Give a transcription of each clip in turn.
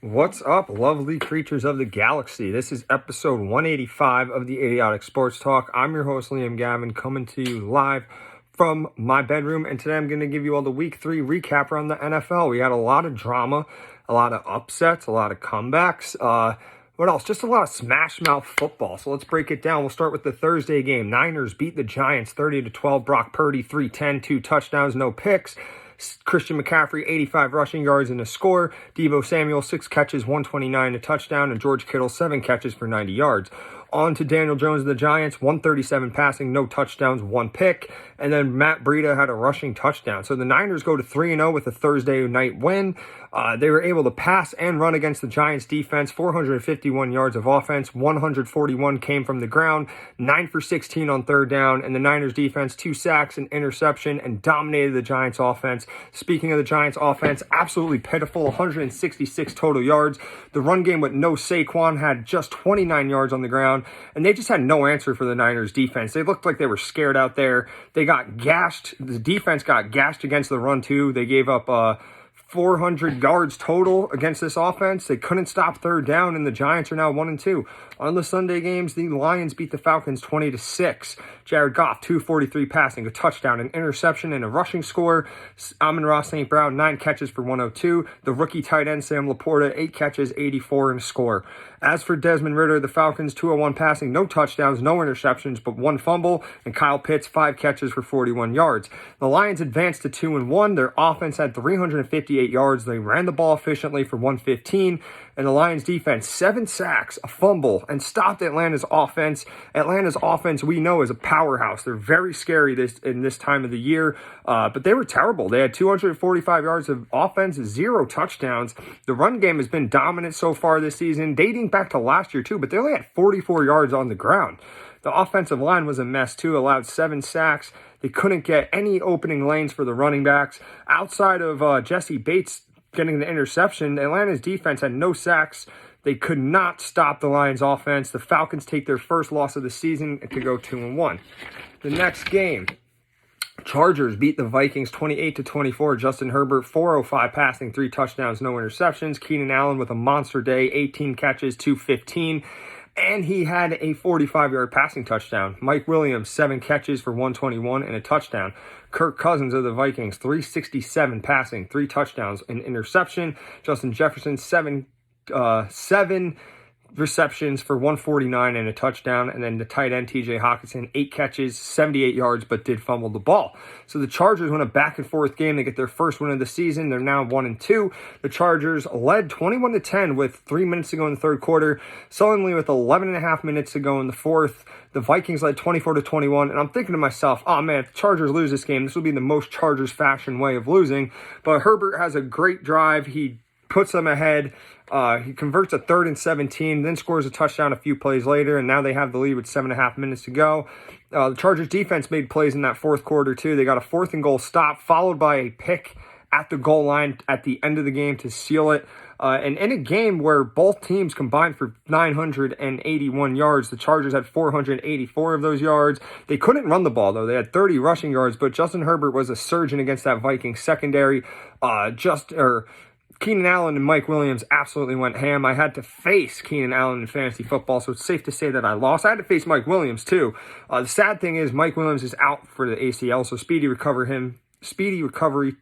What's up, lovely creatures of the galaxy? This is episode 185 of the Idiotic Sports Talk. I'm your host, Liam Gavin, coming to you live from my bedroom. And today I'm going to give you all the Week 3 recap around the NFL. We had a lot of drama, a lot of upsets, a lot of comebacks. What else? Just a lot of smash-mouth football. So let's break it down. We'll start with the Thursday game. Niners beat the Giants 30-12. Brock Purdy, 310, 2 touchdowns, no picks. Christian McCaffrey, 85 rushing yards and a score. Deebo Samuel, 6 catches, 129, a touchdown. And George Kittle, 7 catches for 90 yards. On to Daniel Jones of the Giants, 137 passing, no touchdowns, 1 pick. And then Matt Breida had a rushing touchdown. So the Niners go to 3-0 with a Thursday night win. They were able to pass and run against the Giants defense, 451 yards of offense, 141 came from the ground, 9 for 16 on third down, and the Niners defense, 2 sacks, an interception, and dominated the Giants offense. Speaking of the Giants offense, absolutely pitiful, 166 total yards. The run game with no Saquon had just 29 yards on the ground, and they just had no answer for the Niners defense. They looked like they were scared out there. They got gashed. The defense got gashed against the run too. They gave up 400 yards total against this offense. They couldn't stop third down, and the Giants are now 1-2. On the Sunday games, the Lions beat the Falcons 20-6. Jared Goff, 243 passing, a touchdown, an interception, and a rushing score. Amon-Ra St. Brown, 9 catches for 102. The rookie tight end, Sam Laporta, 8 catches, 84, and a score. As for Desmond Ridder, the Falcons, 201 passing, no touchdowns, no interceptions, but 1 fumble. And Kyle Pitts, 5 catches for 41 yards. The Lions advanced to 2-1. Their offense had 358 yards. They ran the ball efficiently for 115. And the Lions defense, 7 sacks, a fumble, and stopped Atlanta's offense. Atlanta's offense, we know, is a powerhouse. They're very scary in this time of the year, but they were terrible. They had 245 yards of offense, 0 touchdowns. The run game has been dominant so far this season, dating back to last year too, but they only had 44 yards on the ground. The offensive line was a mess too, allowed 7 sacks. They couldn't get any opening lanes for the running backs. Outside of Jesse Bates getting the interception, Atlanta's defense had no sacks. They could not stop the Lions offense. The Falcons take their first loss of the season to go 2-1. The next game, Chargers beat the Vikings 28-24. Justin Herbert, 405 passing, 3 touchdowns, no interceptions. Keenan Allen with a monster day, 18 catches, 215. And he had a 45-yard passing touchdown. Mike Williams, 7 catches for 121 and a touchdown. Kirk Cousins of the Vikings, 367 passing, 3 touchdowns, an interception. Justin Jefferson, 7 receptions for 149 and a touchdown. And then the tight end, TJ Hawkinson, 8 catches, 78 yards, but did fumble the ball. So the Chargers win a back-and-forth game. They get their first win of the season. They're now 1-2. The Chargers led 21-10 with 3 minutes to go in the third quarter. Suddenly, with 11 and a half minutes to go in the fourth, the Vikings led 24-21. And I'm thinking to myself, oh man, if the Chargers lose this game, this will be the most Chargers fashion way of losing. But Herbert has a great drive. He puts them ahead. He converts a 3rd and 17, then scores a touchdown a few plays later, and now they have the lead with 7.5 minutes to go. The Chargers defense made plays in that fourth quarter too. They got a 4th and goal stop, followed by a pick at the goal line at the end of the game to seal it. And in a game where both teams combined for 981 yards, the Chargers had 484 of those yards. They couldn't run the ball, though. They had 30 rushing yards, but Justin Herbert was a surgeon against that Vikings secondary. Keenan Allen and Mike Williams absolutely went ham. I had to face Keenan Allen in fantasy football, so it's safe to say that I lost. I had to face Mike Williams, too. The sad thing is Mike Williams is out for the ACL, so speedy recovery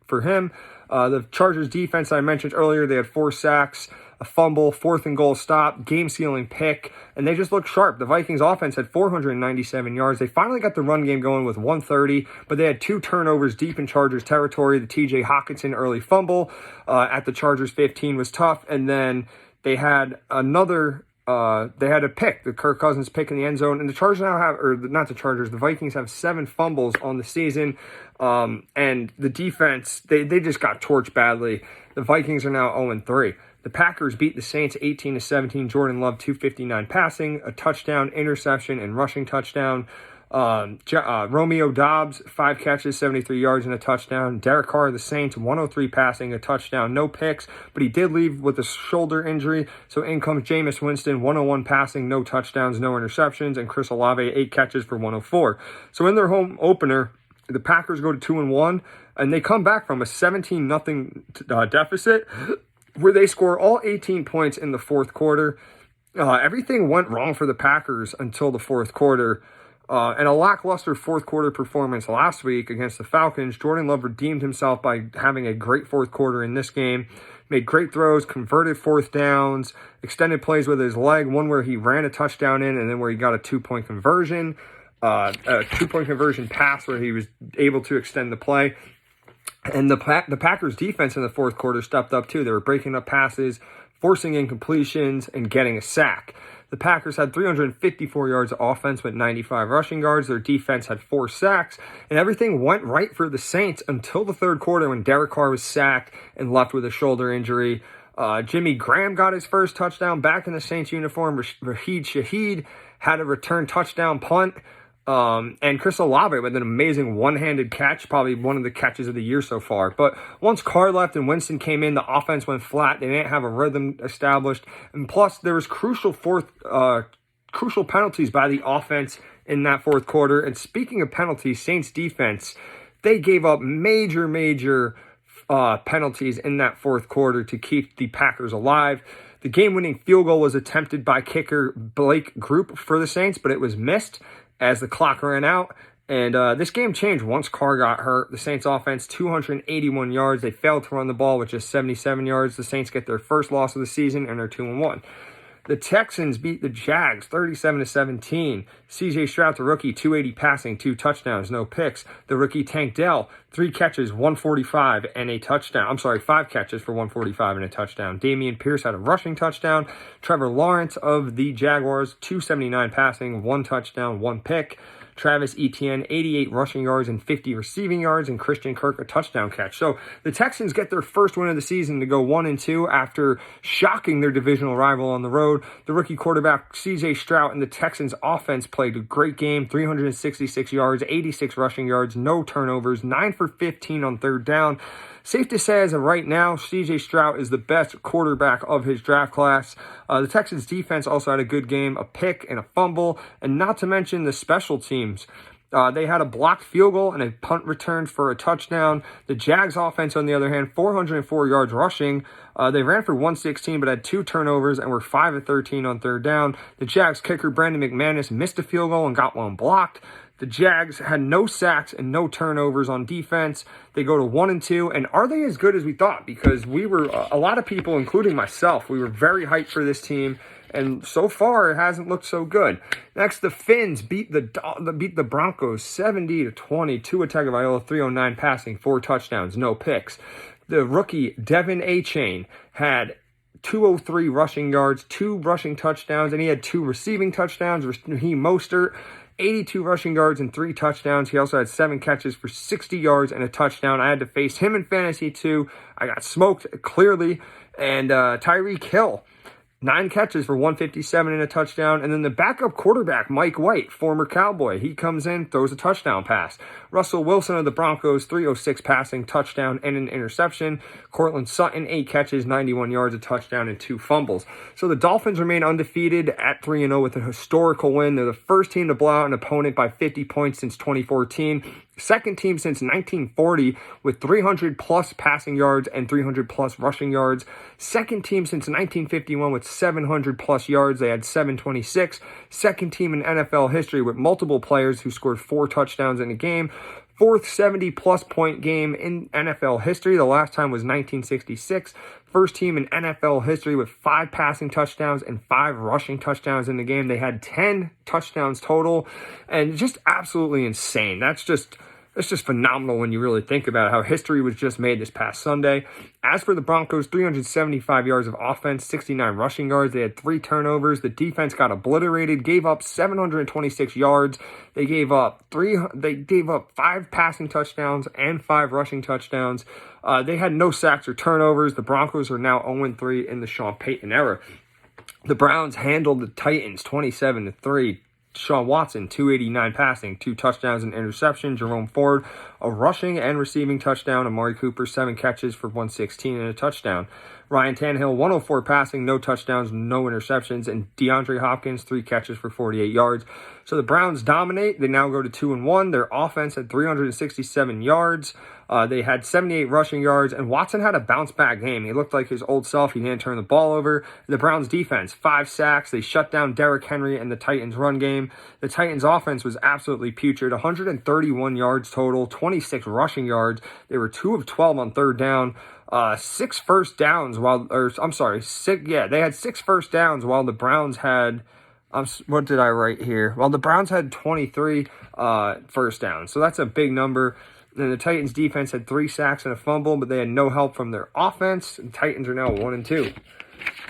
for him. The Chargers defense I mentioned earlier, they had 4 sacks, a fumble, 4th and goal stop, game-sealing pick, and they just looked sharp. The Vikings offense had 497 yards. They finally got the run game going with 130, but they had 2 turnovers deep in Chargers territory. The TJ Hawkinson early fumble at the Chargers 15 was tough, and then they had a pick, the Kirk Cousins pick in the end zone, and the Chargers now have, the Vikings have 7 fumbles on the season, and the defense, they just got torched badly. The Vikings are now 0-3. The Packers beat the Saints 18-17. Jordan Love, 259 passing, a touchdown, interception, and rushing touchdown. Romeo Doubs, 5 catches, 73 yards, and a touchdown. Derek Carr of the Saints, 103 passing, a touchdown, no picks, but he did leave with a shoulder injury. So in comes Jameis Winston, 101 passing, no touchdowns, no interceptions, and Chris Olave, 8 catches for 104. So in their home opener, the Packers go to 2-1, and they come back from a 17-0 deficit. where they score all 18 points in the fourth quarter. Everything went wrong for the Packers until the fourth quarter. And a lackluster fourth quarter performance last week against the Falcons. Jordan Love redeemed himself by having a great fourth quarter in this game. Made great throws, converted fourth downs, extended plays with his leg, one where he ran a touchdown in and then where he got a two-point conversion. A two-point conversion pass where he was able to extend the play. And the Packers defense in the fourth quarter stepped up too. They were breaking up passes, forcing incompletions, and getting a sack. The Packers had 354 yards of offense with 95 rushing yards. Their defense had 4 sacks, and everything went right for the Saints until the third quarter when Derek Carr was sacked and left with a shoulder injury. Jimmy Graham got his first touchdown back in the Saints uniform. Rashid Shaheed had a return touchdown punt. And Chris Olave with an amazing one-handed catch, probably one of the catches of the year so far. But once Carr left and Winston came in, the offense went flat. They didn't have a rhythm established. And plus, there was crucial penalties by the offense in that fourth quarter. And speaking of penalties, Saints defense, they gave up major penalties in that fourth quarter to keep the Packers alive. The game-winning field goal was attempted by kicker Blake Group for the Saints, but it was missed as the clock ran out. And this game changed once Carr got hurt. The Saints offense, 281 yards. They failed to run the ball with just 77 yards. The Saints get their first loss of the season, and they're 2-1. The Texans beat the Jags 37-17. C.J. Stroud, the rookie, 280 passing, 2 touchdowns, no picks. The rookie Tank Dell, 3 catches, 145, and a touchdown. 5 catches for 145 and a touchdown. Dameon Pierce had a rushing touchdown. Trevor Lawrence of the Jaguars, 279 passing, 1 touchdown, 1 pick. Travis Etienne, 88 rushing yards and 50 receiving yards, and Christian Kirk, a touchdown catch. So the Texans get their first win of the season to go 1-2 after shocking their divisional rival on the road. The rookie quarterback C.J. Stroud and the Texans offense played a great game, 366 yards, 86 rushing yards, no turnovers, 9 for 15 on third down. Safe to say, as of right now, C.J. Stroud is the best quarterback of his draft class. The Texans defense also had a good game, a pick and a fumble, and not to mention the special teams. They had a blocked field goal and a punt return for a touchdown. The Jags offense, on the other hand, 404 yards rushing. They ran for 116 but had 2 turnovers and were 5 of 13 on third down. The Jags kicker Brandon McManus missed a field goal and got one blocked. The Jags had no sacks and no turnovers on defense. They go to 1-2, and are they as good as we thought? Because we were, a lot of people, including myself, we were very hyped for this team, and so far it hasn't looked so good. Next, the Finns beat the Broncos 70-20. Tua Tagovailoa, 309 passing, 4 touchdowns, no picks. The rookie Devin Achane had 203 rushing yards, 2 rushing touchdowns, and he had 2 receiving touchdowns. Raheem Mostert, 82 rushing yards and 3 touchdowns. He also had 7 catches for 60 yards and a touchdown. I had to face him in fantasy too. I got smoked clearly. And Tyreek Hill, 9 catches for 157 and a touchdown. And then the backup quarterback, Mike White, former Cowboy, he comes in, throws a touchdown pass. Russell Wilson of the Broncos, 306 passing, touchdown, and an interception. Cortland Sutton, 8 catches, 91 yards, a touchdown, and 2 fumbles. So the Dolphins remain undefeated at 3-0 with a historical win. They're the first team to blow out an opponent by 50 points since 2014. Second team since 1940 with 300-plus passing yards and 300-plus rushing yards. Second team since 1951 with 700-plus yards. They had 726. Second team in NFL history with multiple players who scored 4 touchdowns in a game. Fourth 70-plus point game in NFL history. The last time was 1966. First team in NFL history with 5 passing touchdowns and 5 rushing touchdowns in the game. They had 10 touchdowns total, and just absolutely insane. That's just phenomenal when you really think about how history was just made this past Sunday. As for the Broncos, 375 yards of offense, 69 rushing yards. They had 3 turnovers. The defense got obliterated, gave up 726 yards. They gave up 5 passing touchdowns and 5 rushing touchdowns. They had no sacks or turnovers. The Broncos are now 0-3 in the Sean Payton era. The Browns handled the Titans 27-3. Sean Watson, 289 passing, 2 touchdowns and interception. Jerome Ford, a rushing and receiving touchdown. Amari Cooper, 7 catches for 116 and a touchdown. Ryan Tannehill, 104 passing, no touchdowns, no interceptions, and DeAndre Hopkins, 3 catches for 48 yards. So the Browns dominate. They now go to 2-1. Their offense had 367 yards. They had 78 rushing yards, and Watson had a bounce-back game. He looked like his old self. He didn't turn the ball over. The Browns' defense, 5 sacks. They shut down Derrick Henry and the Titans' run game. The Titans' offense was absolutely putrid, 131 yards total, 26 rushing yards. They were 2 of 12 on third down. 6 first downs they had 6 first downs while the Browns had, what did I write here? Well, the Browns had 23 first downs, so that's a big number. And the Titans defense had 3 sacks and a fumble, but they had no help from their offense. The Titans are now 1-2.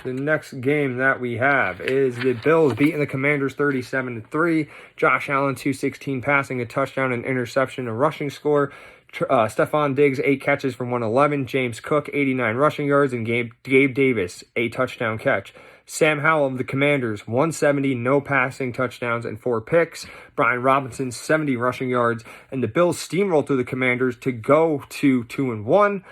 The next game that we have is the Bills beating the Commanders 37-3. Josh Allen, 216 passing, a touchdown, an interception, a rushing score. Stephon Diggs, 8 catches for 111. James Cook, 89 rushing yards. And Gabe Davis, a touchdown catch. Sam Howell of the Commanders, 170, no passing touchdowns, and 4 picks. Brian Robinson, 70 rushing yards. And the Bills steamrolled through the Commanders to go to 2-1.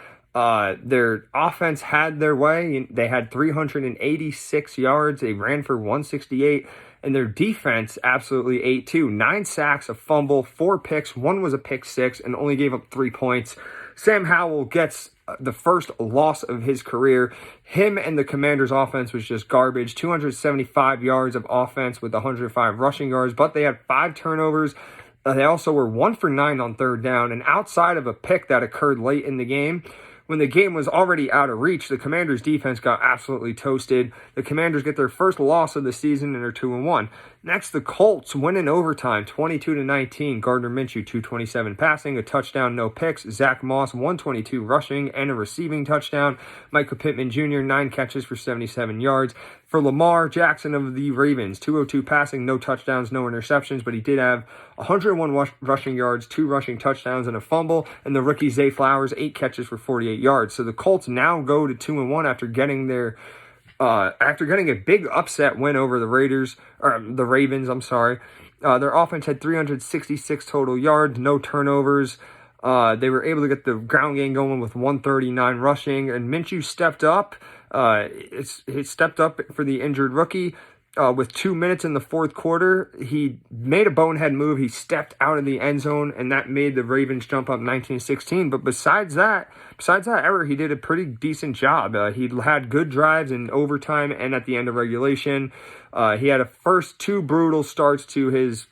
Their offense had their way. They had 386 yards. They ran for 168. And their defense absolutely ate too. 9 sacks, a fumble, 4 picks. 1 was a pick 6 and only gave up 3 points. Sam Howell gets the first loss of his career. Him and the Commanders' offense was just garbage. 275 yards of offense with 105 rushing yards, but they had 5 turnovers. They also were 1 for 9 on third down. And outside of a pick that occurred late in the game, when the game was already out of reach, the Commanders' defense got absolutely toasted. The Commanders get their first loss of the season and are 2-1. Next, the Colts win in overtime, 22-19. Gardner Minshew, 227 passing, a touchdown, no picks. Zach Moss, 122 rushing and a receiving touchdown. Michael Pittman Jr., 9 catches for 77 yards. For Lamar Jackson of the Ravens, 202 passing, no touchdowns, no interceptions, but he did have 101 rushing yards, 2 rushing touchdowns, and a fumble. And the rookie Zay Flowers, 8 catches for 48 yards. So the Colts now go to 2-1 after getting a big upset win over the Ravens. Their offense had 366 total yards, no turnovers. They were able to get the ground game going with 139 rushing, and Minshew stepped up. He stepped up for the injured rookie. With 2 minutes in the fourth quarter, he made a bonehead move. He stepped out of the end zone, and that made the Ravens jump up 19-16. But besides that error, he did a pretty decent job. He had good drives in overtime and at the end of regulation. He had a first 2 brutal starts to his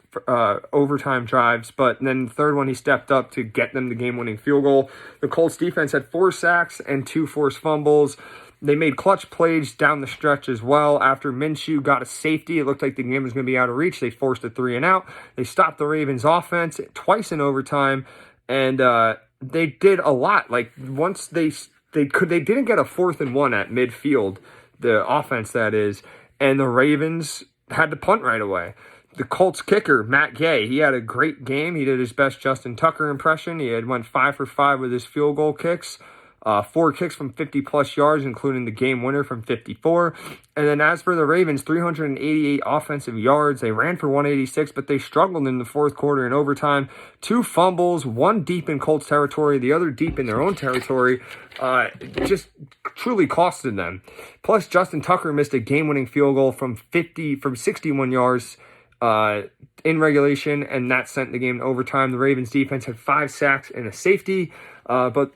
overtime drives, but then the third one he stepped up to get them the game-winning field goal. The Colts defense had 4 sacks and 2 forced fumbles. They made clutch plays down the stretch as well. After Minshew got a safety, it looked like the game was going to be out of reach. They forced a 3-and-out. They stopped the Ravens' offense twice in overtime, and they did a lot. Like once they didn't get a 4th-and-1 at midfield, the offense that is, and the Ravens had to punt right away. The Colts kicker, Matt Gay, he had a great game. He did his best Justin Tucker impression. He went 5 for 5 with his field goal kicks. 4 kicks from 50-plus yards, including the game winner from 54. And then as for the Ravens, 388 offensive yards. They ran for 186, but they struggled in the fourth quarter in overtime. 2 fumbles, 1 deep in Colts territory, the other deep in their own territory. Just truly costed them. Plus, Justin Tucker missed a game-winning field goal from 61 yards in regulation, and that sent the game to overtime. The Ravens defense had 5 sacks and a safety, but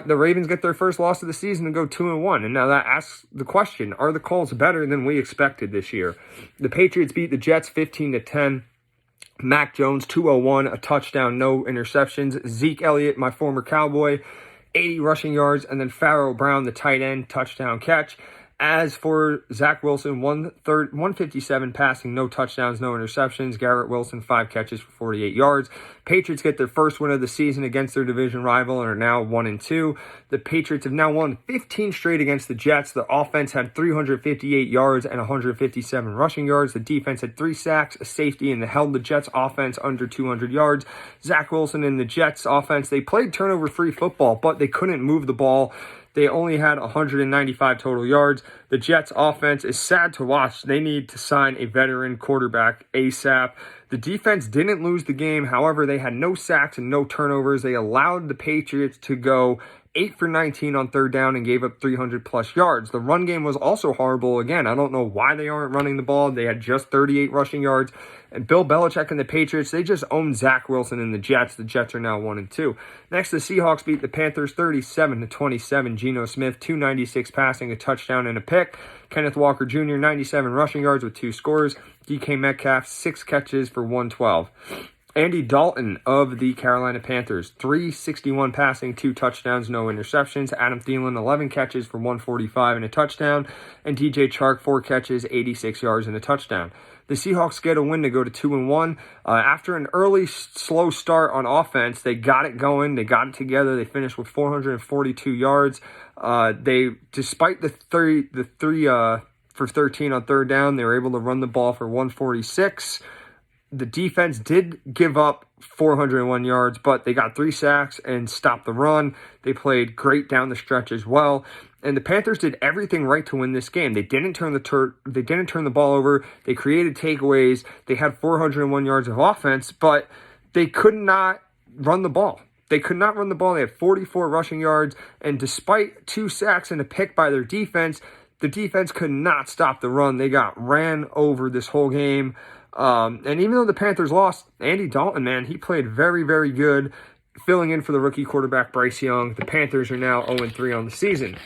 the Ravens get their first loss of the season and go 2-1. And now that asks the question, are the Colts better than we expected this year? The Patriots beat the Jets 15-10. Mac Jones, 201, a touchdown, no interceptions. Zeke Elliott, my former Cowboy, 80 rushing yards. And then Pharaoh Brown, the tight end, touchdown catch. As for Zach Wilson, 157 passing, no touchdowns, no interceptions. Garrett Wilson, 5 catches for 48 yards. Patriots get their first win of the season against their division rival and are now 1-2. The Patriots have now won 15 straight against the Jets. The offense had 358 yards and 157 rushing yards. The defense had 3 sacks, a safety, and they held the Jets offense under 200 yards. Zach Wilson and the Jets offense, they played turnover-free football, but they couldn't move the ball. They only had 195 total yards. The Jets offense is sad to watch. They need to sign a veteran quarterback ASAP. The defense didn't lose the game. However, they had no sacks and no turnovers. They allowed the Patriots to go 8 for 19 on third down and gave up 300 plus yards. The run game was also horrible. Again, I don't know why they aren't running the ball. They had just 38 rushing yards. And Bill Belichick and the Patriots, they just own Zach Wilson and the Jets. The Jets are now 1-2. Next, the Seahawks beat the Panthers 37-27. Geno Smith, 296 passing, a touchdown and a pick. Kenneth Walker Jr., 97 rushing yards with 2 scores. DK Metcalf, 6 catches for 112. Andy Dalton of the Carolina Panthers, 361 passing, 2 touchdowns, no interceptions. Adam Thielen, 11 catches for 145 and a touchdown. And DJ Chark, 4 catches, 86 yards and a touchdown. The Seahawks get a win to go to 2-1. After an early slow start on offense, they got it going. They got it together. They finished with 442 yards. Despite the three for 13 on third down, they were able to run the ball for 146. The defense did give up 401 yards, but they got 3 sacks and stopped the run. They played great down the stretch as well. And the Panthers did everything right to win this game. They didn't turn the ball over. They created takeaways. They had 401 yards of offense, but they could not run the ball. They could not run the ball. They had 44 rushing yards, and despite 2 sacks and a pick by their defense, the defense could not stop the run. They got ran over this whole game. And even though the Panthers lost, Andy Dalton, man, he played very, very good, filling in for the rookie quarterback Bryce Young. The Panthers are now 0-3 on the season.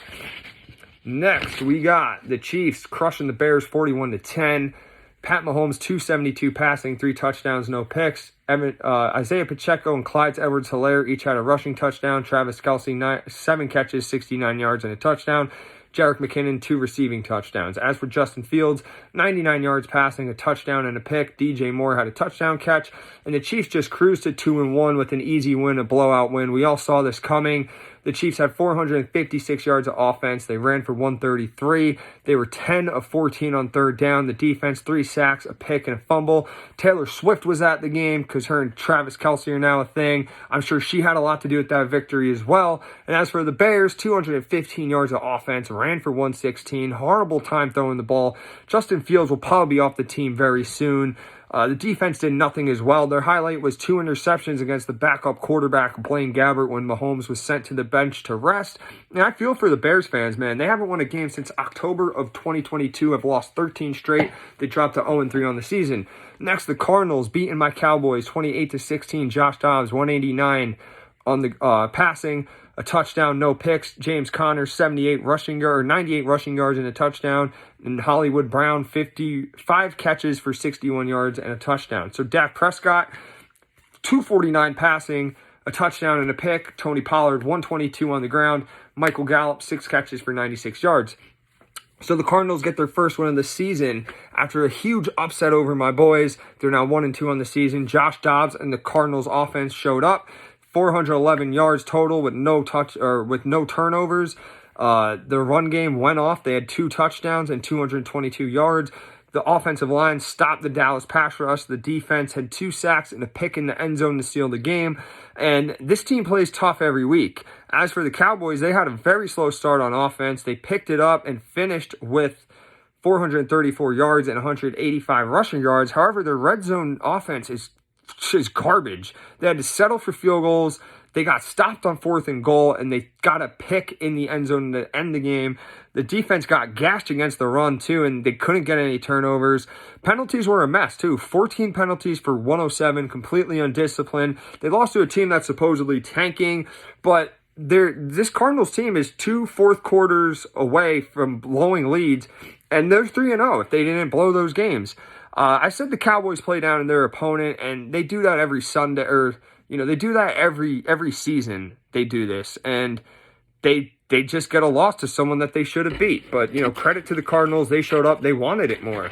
Next, we got the Chiefs crushing the Bears 41-10. Pat Mahomes, 272 passing, 3 touchdowns, no picks. Isaiah Pacheco and Clyde Edwards-Helaire each had a rushing touchdown. Travis Kelce, 7 catches, 69 yards, and a touchdown. Jerick McKinnon, 2 receiving touchdowns. As for Justin Fields, 99 yards passing, a touchdown and a pick. DJ Moore had a touchdown catch. And the Chiefs just cruised to 2-1 with an easy win, a blowout win. We all saw this coming. The Chiefs had 456 yards of offense. They ran for 133. They were 10 of 14 on third down. The defense, 3 sacks, a pick, and a fumble. Taylor Swift was at the game because her and Travis Kelce are now a thing. I'm sure she had a lot to do with that victory as well. And as for the Bears, 215 yards of offense, ran for 116. Horrible time throwing the ball. Justin Fields will probably be off the team very soon. The defense did nothing as well. Their highlight was 2 interceptions against the backup quarterback, Blaine Gabbert, when Mahomes was sent to the bench to rest. And I feel for the Bears fans, man. They haven't won a game since October of 2022, have lost 13 straight. They dropped to 0-3 on the season. Next, the Cardinals beating my Cowboys 28-16. Josh Dobbs, 189 on the passing. A touchdown, no picks. James Conner, 98 rushing yards, 98 rushing yards and a touchdown. And Hollywood Brown, 55 catches for 61 yards and a touchdown. So Dak Prescott, 249 passing, a touchdown and a pick. Tony Pollard, 122 on the ground. Michael Gallup, 6 catches for 96 yards. So the Cardinals get their first win of the season after a huge upset over my boys. They're now 1-2 on the season. Josh Dobbs and the Cardinals offense showed up. 411 yards total with no turnovers. The run game went off. They had 2 touchdowns and 222 yards. The offensive line stopped the Dallas pass rush. The defense had 2 sacks and a pick in the end zone to seal the game. And this team plays tough every week. As for the Cowboys, they had a very slow start on offense. They picked it up and finished with 434 yards and 185 rushing yards. However, their red zone offense is garbage. They had to settle for field goals. They got stopped on 4th and goal, and they got a pick in the end zone to end the game. The defense got gashed against the run, too, and they couldn't get any turnovers. Penalties were a mess, too. 14 penalties for 107, completely undisciplined. They lost to a team that's supposedly tanking, but this Cardinals team is 2 fourth quarters away from blowing leads, and they're 3-0 if they didn't blow those games. I said the Cowboys play down to their opponent, and they do that every Sunday, or they do that every season. They do this, and they just get a loss to someone that they should have beat. But credit to the Cardinals, they showed up, they wanted it more.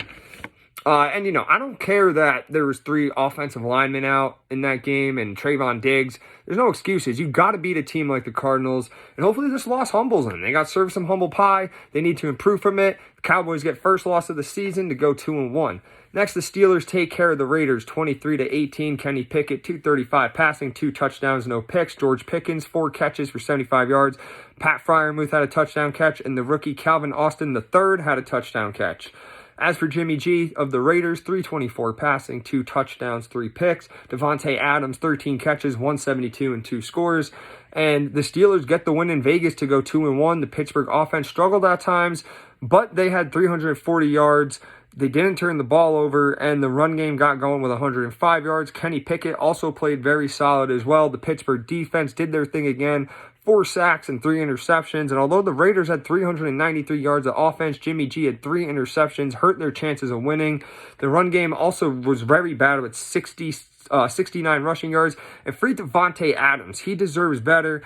And I don't care that there was 3 offensive linemen out in that game and Trayvon Diggs. There's no excuses. You got to beat a team like the Cardinals, and hopefully this loss humbles them. They got served some humble pie. They need to improve from it. The Cowboys get first loss of the season to go 2-1. Next, the Steelers take care of the Raiders 23-18. Kenny Pickett, 235 passing, 2 touchdowns, no picks. George Pickens, 4 catches for 75 yards. Pat Freiermuth had a touchdown catch, and the rookie Calvin Austin III had a touchdown catch. As for Jimmy G of the Raiders, 324 passing, 2 touchdowns, 3 picks. Devontae Adams, 13 catches, 172 and 2 scores. And the Steelers get the win in Vegas to go 2-1. The Pittsburgh offense struggled at times, but they had 340 yards. They didn't turn the ball over, and the run game got going with 105 yards. Kenny Pickett also played very solid as well. The Pittsburgh defense did their thing again. 4 sacks and 3 interceptions. And although the Raiders had 393 yards of offense, Jimmy G had 3 interceptions, hurt their chances of winning. The run game also was very bad with 69 rushing yards. And free Devontae Adams, he deserves better.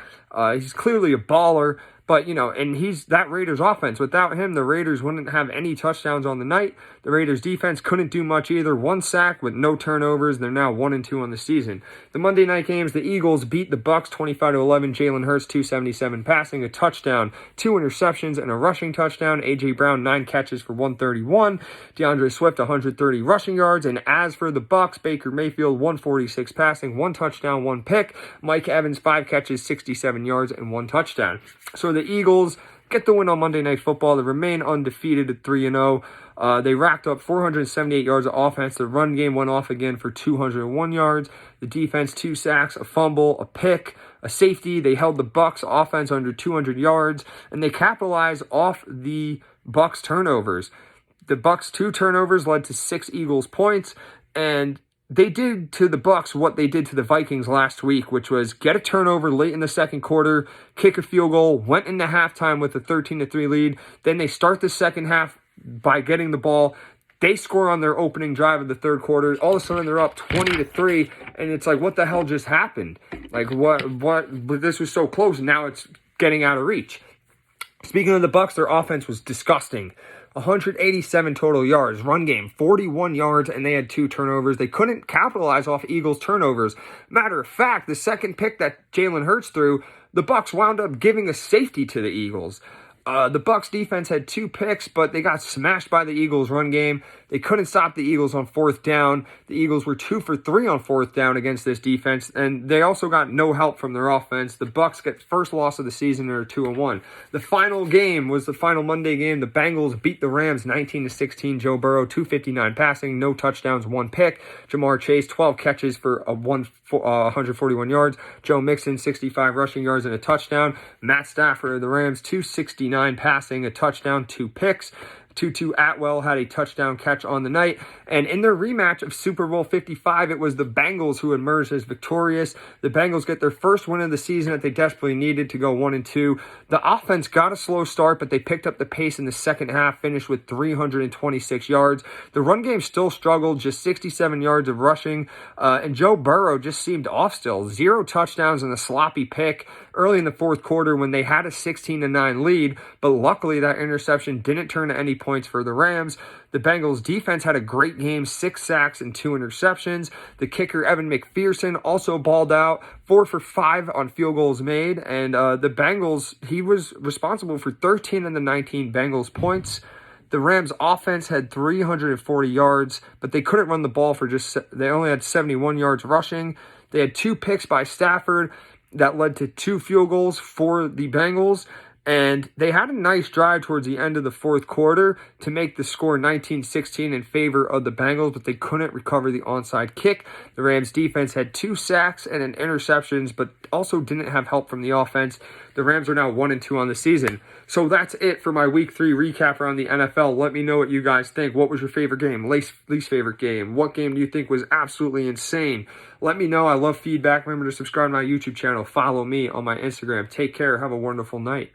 He's clearly a baller. But, and he's that Raiders offense. Without him, the Raiders wouldn't have any touchdowns on the night. The Raiders defense couldn't do much either. 1 sack with no turnovers. They're now 1-2 on the season. The Monday night games, the Eagles beat the Bucs 25-11. Jalen Hurts, 277 passing, a touchdown, 2 interceptions, and a rushing touchdown. A.J. Brown, 9 catches for 131. DeAndre Swift, 130 rushing yards. And as for the Bucs, Baker Mayfield, 146 passing, 1 touchdown, 1 pick. Mike Evans, 5 catches, 67 yards, and 1 touchdown. So the Eagles get the win on Monday Night Football. They remain undefeated at 3-0. They racked up 478 yards of offense. The run game went off again for 201 yards. The defense, 2 sacks, a fumble, a pick, a safety. They held the Bucs offense under 200 yards, and they capitalized off the Bucs turnovers. The Bucs' 2 turnovers led to 6 Eagles points, and they did to the Bucs what they did to the Vikings last week, which was get a turnover late in the second quarter, kick a field goal, went into halftime with a 13-3 lead. Then they start the second half by getting the ball. They score on their opening drive of the third quarter. All of a sudden, they're up 20-3, and it's like, what the hell just happened? Like, what? But this was so close, and now it's getting out of reach. Speaking of the Bucs, their offense was disgusting. 187 total yards, run game 41 yards, and they had 2 turnovers. They couldn't capitalize off Eagles turnovers. Matter of fact, the second pick that Jalen Hurts threw, the Bucs wound up giving a safety to the Eagles. The Bucs defense had 2 picks, but they got smashed by the Eagles run game. They couldn't stop the Eagles on 4th down. The Eagles were 2 for 3 on 4th down against this defense, and they also got no help from their offense. The Bucs get first loss of the season. They're 2-1. The final game was the final Monday game. The Bengals beat the Rams 19-16. Joe Burrow, 259 passing, no touchdowns, 1 pick. Jamar Chase, 12 catches for 141 yards. Joe Mixon, 65 rushing yards and a touchdown. Matt Stafford of the Rams, 269 passing, a touchdown, 2 picks. Tutu Atwell had a touchdown catch on the night. And in their rematch of Super Bowl 55, it was the Bengals who emerged as victorious. The Bengals get their first win of the season that they desperately needed to go 1-2. The offense got a slow start, but they picked up the pace in the second half, finished with 326 yards. The run game still struggled, just 67 yards of rushing. And Joe Burrow just seemed off still. 0 touchdowns and a sloppy pick early in the fourth quarter when they had a 16-9 lead. But luckily, that interception didn't turn to any points for the Rams. The Bengals defense had a great game, 6 sacks and 2 interceptions. The kicker, Evan McPherson, also balled out, 4 for 5 on field goals made. And the Bengals, he was responsible for 13 of the 19 Bengals points. The Rams offense had 340 yards, but they couldn't run the ball they only had 71 yards rushing. They had 2 picks by Stafford that led to 2 field goals for the Bengals. And they had a nice drive towards the end of the fourth quarter to make the score 19-16 in favor of the Bengals, but they couldn't recover the onside kick. The Rams defense had 2 sacks and an interceptions, but also didn't have help from the offense. The Rams are now 1-2 on the season. So that's it for my Week 3 recap around the NFL. Let me know what you guys think. What was your favorite game? Least favorite game? What game do you think was absolutely insane? Let me know. I love feedback. Remember to subscribe to my YouTube channel. Follow me on my Instagram. Take care. Have a wonderful night.